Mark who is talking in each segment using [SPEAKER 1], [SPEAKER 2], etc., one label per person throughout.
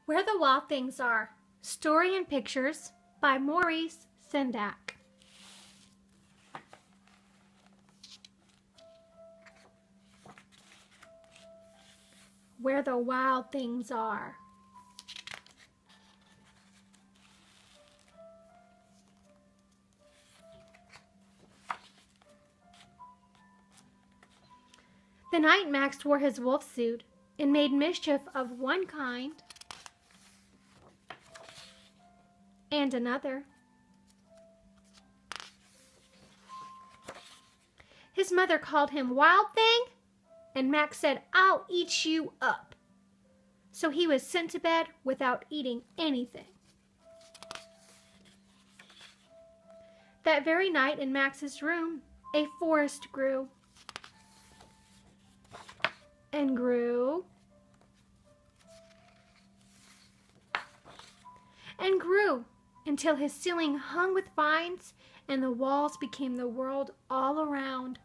[SPEAKER 1] Where the Wild Things Are. Story and Pictures by Maurice Sendak. Where the Wild Things Are. The night Max wore his wolf suit and made mischief of one kind and another. His mother called him Wild Thing, and Max said, "I'll eat you up." So he was sent to bed without eating anything. That very night in Max's room, a forest grew and grew and grew until his ceiling hung with vines and the walls became the world all around.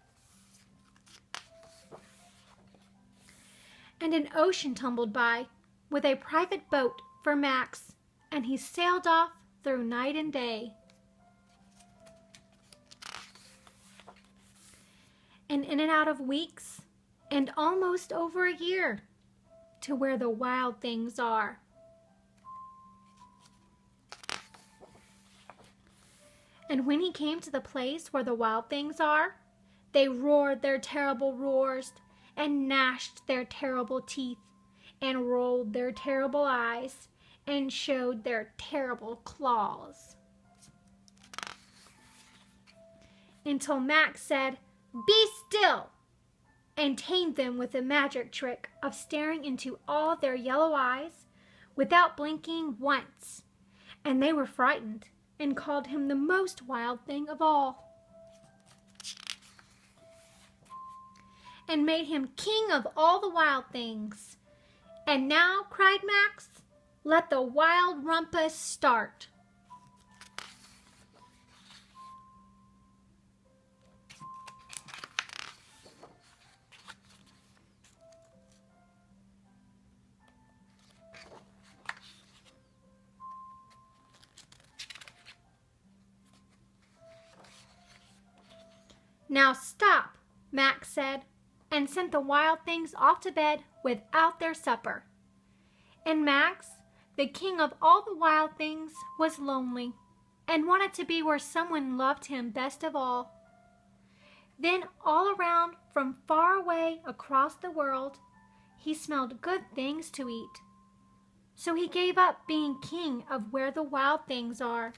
[SPEAKER 1] And an ocean tumbled by with a private boat for Max, and he sailed off through night and day. And in and out of weeks, and almost over a year, to where the wild things are. And when he came to the place where the wild things are, they roared their terrible roars, and gnashed their terrible teeth, and rolled their terrible eyes, and showed their terrible claws. Until Max said, "Be still," and tamed them with the magic trick of staring into all their yellow eyes without blinking once. And they were frightened and called him the most wild thing of all, and made him king of all the wild things. "And now," cried Max, "let the wild rumpus start." "Now stop," Max said, and sent the wild things off to bed without their supper. And Max, the king of all the wild things, was lonely and wanted to be where someone loved him best of all. Then all around, from far away across the world, he smelled good things to eat. So he gave up being king of where the wild things are.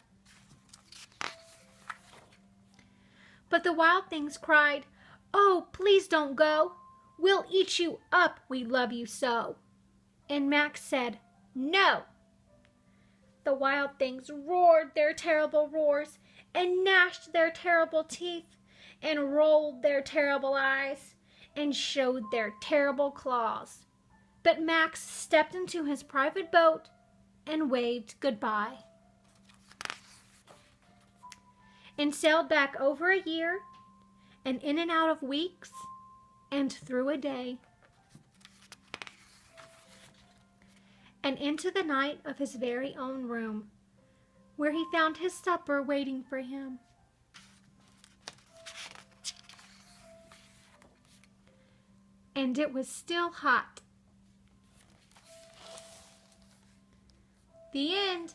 [SPEAKER 1] But the wild things cried, "Oh, please don't go. We'll eat you up, we love you so." And Max said, "No." The wild things roared their terrible roars, and gnashed their terrible teeth, and rolled their terrible eyes, and showed their terrible claws. But Max stepped into his private boat and waved goodbye, and sailed back over a year, and in and out of weeks, and through a day, and into the night of his very own room, where he found his supper waiting for him. And it was still hot. The end.